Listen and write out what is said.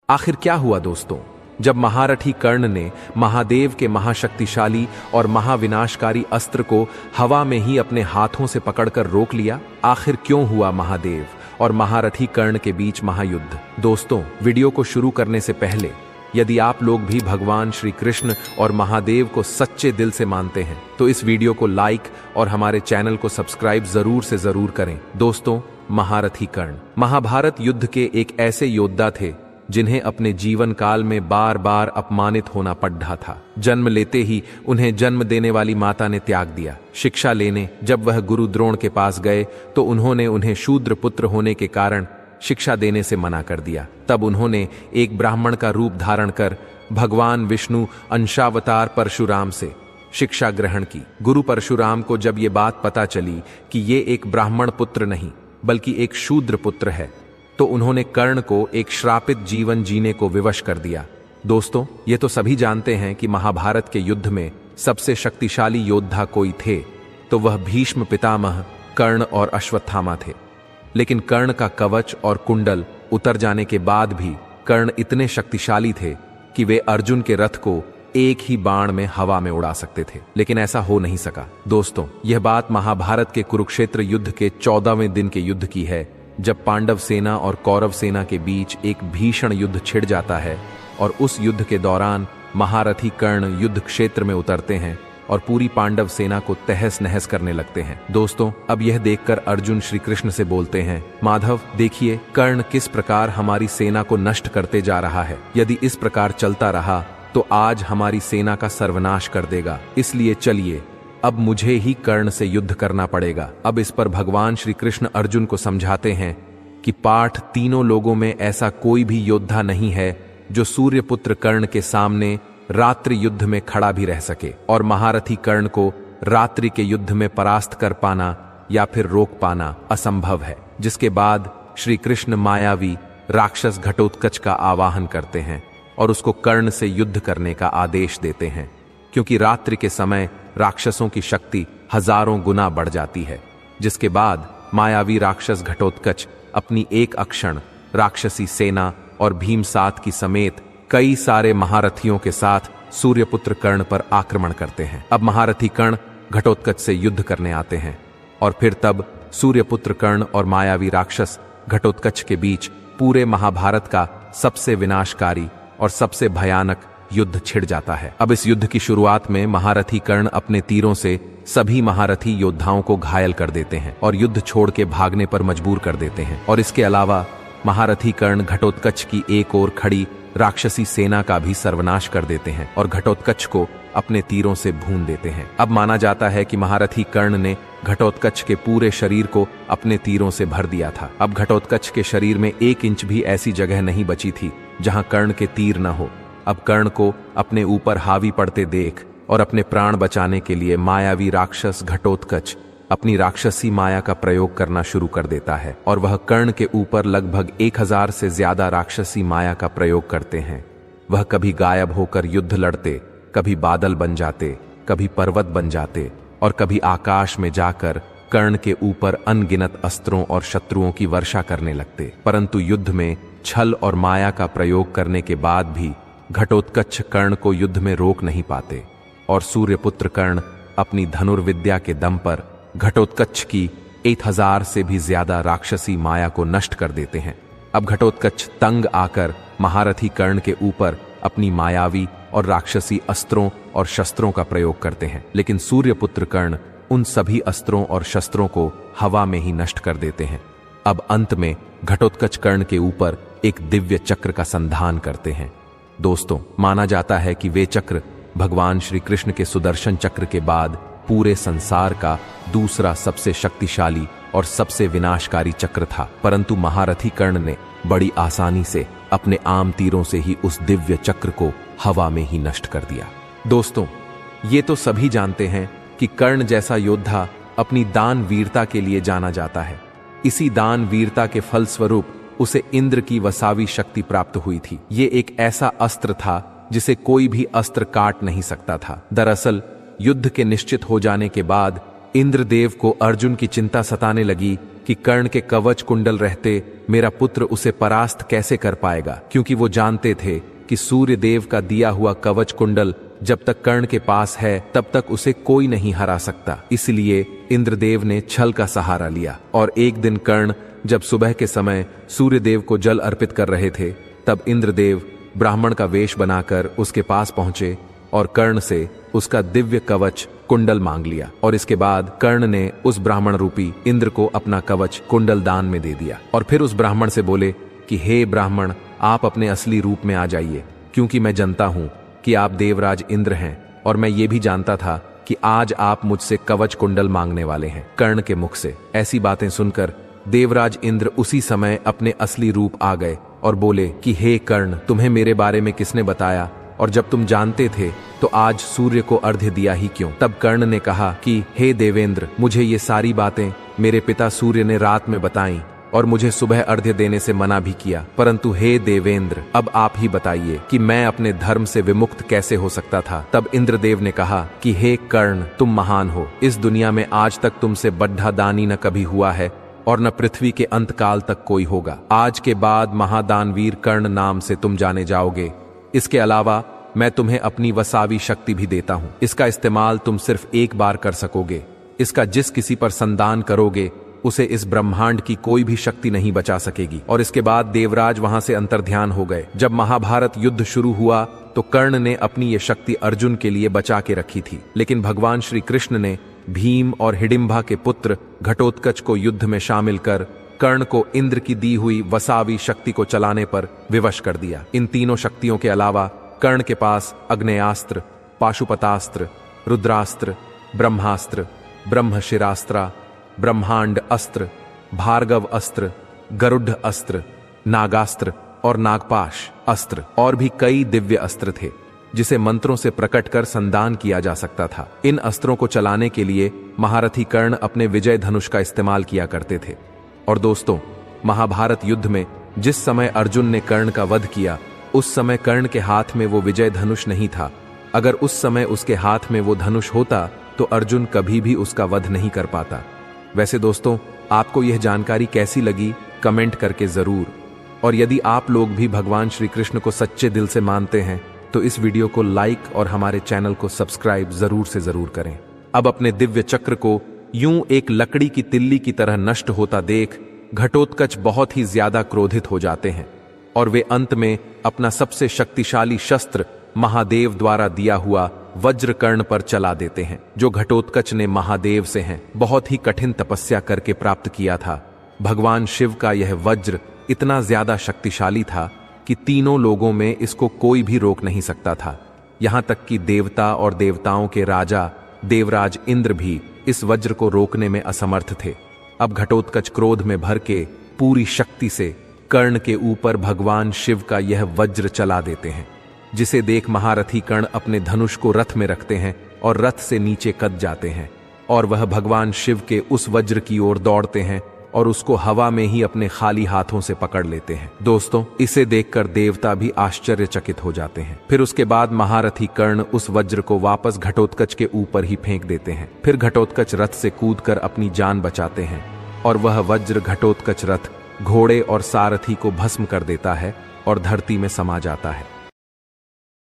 आखिर क्या हुआ दोस्तों, जब महारथी कर्ण ने महादेव के महाशक्तिशाली और महाविनाशकारी अस्त्र को हवा में ही अपने हाथों से पकड़कर रोक लिया? आखिर क्यों हुआ महादेव और महारथी कर्ण के बीच महायुद्ध? दोस्तों, वीडियो को शुरू करने से पहले यदि आप लोग भी भगवान श्री कृष्ण और महादेव को सच्चे दिल से मानते हैं तो इस वीडियो को लाइक और हमारे चैनल को सब्सक्राइब जरूर से जरूर करें। दोस्तों, महारथी कर्ण महाभारत युद्ध के एक ऐसे योद्धा थे जिन्हें अपने जीवन काल में बार बार अपमानित होना पड़ रहा था। जन्म लेते ही उन्हें जन्म देने वाली माता ने त्याग दिया। शिक्षा लेने जब वह गुरु द्रोण के पास गए तो उन्होंने उन्हें शूद्र पुत्र होने के कारण शिक्षा देने से मना कर दिया। तब उन्होंने एक ब्राह्मण का रूप धारण कर भगवान विष्णु अंशावतार परशुराम से शिक्षा ग्रहण की। गुरु परशुराम को जब ये बात पता चली कि ये एक ब्राह्मण पुत्र नहीं बल्कि एक शूद्र पुत्र है तो उन्होंने कर्ण को एक श्रापित जीवन जीने को विवश कर दिया। दोस्तों, ये तो सभी जानते हैं कि महाभारत के युद्ध में सबसे शक्तिशाली योद्धा कोई थे तो वह भीष्म पितामह कर्ण और अश्वत्थामा थे। लेकिन कर्ण का कवच और कुंडल उतर जाने के बाद भी कर्ण इतने शक्तिशाली थे कि वे अर्जुन के रथ को एक ही बाण में हवा में उड़ा सकते थे, लेकिन ऐसा हो नहीं सका। दोस्तों, यह बात महाभारत के कुरुक्षेत्र युद्ध के 14वें दिन के युद्ध की है, जब पांडव सेना और कौरव सेना के बीच एक भीषण युद्ध छिड़ जाता है और उस युद्ध के दौरान महारथी कर्ण युद्ध क्षेत्र में उतरते हैं और पूरी पांडव सेना को तहस नहस करने लगते हैं। दोस्तों, अब यह देखकर अर्जुन श्री कृष्ण से बोलते हैं, माधव देखिए कर्ण किस प्रकार हमारी सेना को नष्ट करते जा रहा है। यदि इस प्रकार चलता रहा तो आज हमारी सेना का सर्वनाश कर देगा। इसलिए चलिए अब मुझे ही कर्ण से युद्ध करना पड़ेगा। अब इस पर भगवान श्री कृष्ण अर्जुन को समझाते हैं कि पाठ तीनों लोगों में ऐसा कोई भी योद्धा नहीं है जो सूर्यपुत्र कर्ण के सामने रात्रि युद्ध में खड़ा भी रह सके, और महारथी कर्ण को रात्रि के युद्ध में परास्त कर पाना या फिर रोक पाना असंभव है। जिसके बाद श्री कृष्ण मायावी राक्षस घटोत्कच का आवाहन करते हैं और उसको कर्ण से युद्ध करने का आदेश देते हैं, क्योंकि रात्रि के समय राक्षसों की शक्ति हजारों गुना बढ़ जाती है। जिसके बाद मायावी राक्षस घटोत्कच अपनी एक अक्षण राक्षसी सेना और भीमसात की समेत कई सारे महारथियों के साथ सूर्यपुत्र कर्ण पर आक्रमण करते हैं। अब महारथी कर्ण घटोत्कच से युद्ध करने आते हैं और फिर तब सूर्यपुत्र कर्ण और मायावी राक्षस घटोत्कच के बीच पूरे महाभारत का सबसे विनाशकारी और सबसे भयानक युद्ध छिड़ जाता है। अब इस युद्ध की शुरुआत में महारथी कर्ण अपने तीरों से सभी महारथी योद्धाओं को घायल कर देते हैं और युद्ध छोड़ के भागने पर मजबूर कर देते हैं। और इसके अलावा महारथी कर्ण घटोत्कच की एक ओर खड़ी राक्षसी सेना का भी सर्वनाश कर देते हैं और घटोत्कच को अपने तीरों से भून देते हैं। अब माना जाता है कि महारथी कर्ण ने घटोत्कच के पूरे शरीर को अपने तीरों से भर दिया था। अब घटोत्कच के शरीर में 1 इंच भी ऐसी जगह नहीं बची थी जहां कर्ण के तीर न हो। अब कर्ण को अपने ऊपर हावी पड़ते देख और अपने प्राण बचाने के लिए मायावी राक्षस घटोत्कच अपनी राक्षसी माया का प्रयोग करना शुरू कर देता है और वह कर्ण के ऊपर लगभग 1000 से ज्यादा राक्षसी माया का प्रयोग करते हैं। वह कभी गायब होकर युद्ध लड़ते, कभी बादल बन जाते, कभी पर्वत बन जाते और कभी आकाश में जाकर कर्ण के ऊपर अनगिनत अस्त्रों और शत्रुओं की वर्षा करने लगते। परंतु युद्ध में छल और माया का प्रयोग करने के बाद भी घटोत्कच कर्ण को युद्ध में रोक नहीं पाते और सूर्यपुत्र कर्ण अपनी धनुर्विद्या के दम पर घटोत्कच की 1000 से भी ज्यादा राक्षसी माया को नष्ट कर देते हैं। अब घटोत्कच तंग आकर महारथी कर्ण के ऊपर अपनी मायावी और राक्षसी अस्त्रों और शस्त्रों का प्रयोग करते हैं, लेकिन सूर्यपुत्र कर्ण उन सभी अस्त्रों और शस्त्रों को हवा में ही नष्ट कर देते हैं। अब अंत में घटोत्कच कर्ण के ऊपर एक दिव्य चक्र का संधान करते हैं। दोस्तों, माना जाता है कि वे चक्र भगवान श्री कृष्ण के सुदर्शन चक्र के बाद पूरे संसार का दूसरा सबसे शक्तिशाली और सबसे विनाशकारी चक्र था। परंतु महारथी कर्ण ने बड़ी आसानी से अपने आम तीरों से ही उस दिव्य चक्र को हवा में ही नष्ट कर दिया। दोस्तों, ये तो सभी जानते हैं कि कर्ण जैसा योद्धा अपनी दान वीरता के लिए जाना जाता है। इसी दान वीरता के फलस्वरूप उसे इंद्र की वसावी शक्ति प्राप्त हुई थी। ये एक ऐसा अस्त्र था जिसे कोई भी अस्त्र काट नहीं सकता था। दरअसल युद्ध के निश्चित हो जाने के बाद इंद्रदेव को अर्जुन की चिंता सताने लगी कि कर्ण के कवच कुंडल रहते मेरा पुत्र उसे परास्त कैसे कर पाएगा, क्योंकि वो जानते थे कि सूर्य देव का दिया हुआ कवच कुंडल जब तक कर्ण के पास है तब तक उसे कोई नहीं हरा सकता। इसलिए इंद्रदेव ने छल का सहारा लिया और एक दिन कर्ण जब सुबह के समय सूर्य देव को जल अर्पित कर रहे थे, तब इंद्रदेव ब्राह्मण का वेश बनाकर उसके पास पहुंचे और कर्ण से उसका दिव्य कवच कुंडल मांग लिया। और इसके बाद कर्ण ने उस ब्राह्मण रूपी इंद्र को अपना कवच कुंडल दान में दे दिया और फिर उस ब्राह्मण से बोले कि हे ब्राह्मण, आप अपने असली रूप में आ जाइए, क्योंकि मैं जानता हूं कि आप देवराज इंद्र हैं और मैं ये भी जानता था कि आज आप मुझसे कवच कुंडल मांगने वाले हैं। कर्ण के मुख से ऐसी बातें सुनकर देवराज इंद्र उसी समय अपने असली रूप आ गए और बोले कि हे कर्ण, तुम्हें मेरे बारे में किसने बताया, और जब तुम जानते थे तो आज सूर्य को अर्घ्य दिया ही क्यों? तब कर्ण ने कहा कि हे देवेंद्र, मुझे ये सारी बातें मेरे पिता सूर्य ने रात में बताई और मुझे सुबह अर्घ्य देने से मना भी किया, परंतु हे देवेंद्र, अब आप ही बताइए कि मैं अपने धर्म से विमुक्त कैसे हो सकता था। तब इंद्रदेव ने कहा कि हे कर्ण, तुम महान हो। इस दुनिया में आज तक तुमसे बड्ढा दानी न कभी हुआ है और न पृथ्वी के अंतकाल तक कोई होगा। आज के बाद महादानवीर कर्ण नाम से तुम जाने जाओगे। इसके अलावा मैं तुम्हें अपनी वसावी शक्ति भी देता हूं। इसका इस्तेमाल तुम सिर्फ एक बार कर सकोगे। इसका जिस किसी पर संदान करोगे उसे इस ब्रह्मांड की कोई भी शक्ति नहीं बचा सकेगी। और इसके बाद देवराज वहां से अंतर्ध्यान हो गए। जब महाभारत युद्ध शुरू हुआ तो कर्ण ने अपनी ये शक्ति अर्जुन के लिए बचा के रखी थी, लेकिन भगवान श्री कृष्ण ने भीम और हिडिंबा के पुत्र घटोत्कच को युद्ध में शामिल कर कर्ण को इंद्र की दी हुई वसावी शक्ति को चलाने पर विवश कर दिया। इन तीनों शक्तियों के अलावा कर्ण के पास अग्नेयास्त्र, पाशुपतास्त्र, रुद्रास्त्र, ब्रह्मास्त्र, ब्रह्मशिरास्त्र, ब्रह्मांड अस्त्र, भार्गव अस्त्र, गरुड़ अस्त्र, नागास्त्र और नागपाश अस्त्र और भी कई दिव्य अस्त्र थे जिसे मंत्रों से प्रकट कर संदान किया जा सकता था। इन अस्त्रों को चलाने के लिए महारथी कर्ण अपने विजय धनुष का इस्तेमाल किया करते थे। और दोस्तों, महाभारत युद्ध में जिस समय अर्जुन ने कर्ण का वध किया, उस समय कर्ण के हाथ में वो विजय धनुष नहीं था। अगर उस समय उसके हाथ में वो धनुष होता तो अर्जुन कभी भी उसका वध नहीं कर पाता। वैसे दोस्तों, आपको यह जानकारी कैसी लगी कमेंट करके जरूर। और यदि आप लोग भी भगवान श्री कृष्ण को सच्चे दिल से मानते हैं तो इस वीडियो को लाइक और हमारे चैनल को सब्सक्राइब जरूर से जरूर करें। अब अपने दिव्य चक्र को यूं एक लकड़ी की तिल्ली की तरह नष्ट होता देख घटोत्कच बहुत ही ज्यादा क्रोधित हो जाते हैं और वे अंत में अपना सबसे शक्तिशाली शस्त्र महादेव द्वारा दिया हुआ वज्र कर्ण पर चला देते हैं, जो घटोत्कच ने महादेव से हैं बहुत ही कठिन तपस्या करके प्राप्त किया था। भगवान शिव का यह वज्र इतना ज्यादा शक्तिशाली था कि तीनों लोगों में इसको कोई भी रोक नहीं सकता था। यहां तक कि देवता और देवताओं के राजा देवराज इंद्र भी इस वज्र को रोकने में असमर्थ थे। अब घटोत्कच क्रोध में भर के पूरी शक्ति से कर्ण के ऊपर भगवान शिव का यह वज्र चला देते हैं, जिसे देख महारथी कर्ण अपने धनुष को रथ में रखते हैं और रथ से नीचे कद जाते हैं और वह भगवान शिव के उस वज्र की ओर दौड़ते हैं और उसको हवा में ही अपने खाली हाथों से पकड़ लेते हैं। दोस्तों, इसे देखकर देवता भी आश्चर्यचकित हो जाते हैं। फिर उसके बाद महारथी कर्ण उस वज्र को वापस घटोत्कच के ऊपर ही फेंक देते हैं। फिर घटोत्कच रथ से कूदकर अपनी जान बचाते हैं और वह वज्र घटोत्कच रथ, घोड़े और सारथी को भस्म कर देता है और धरती में समा जाता है।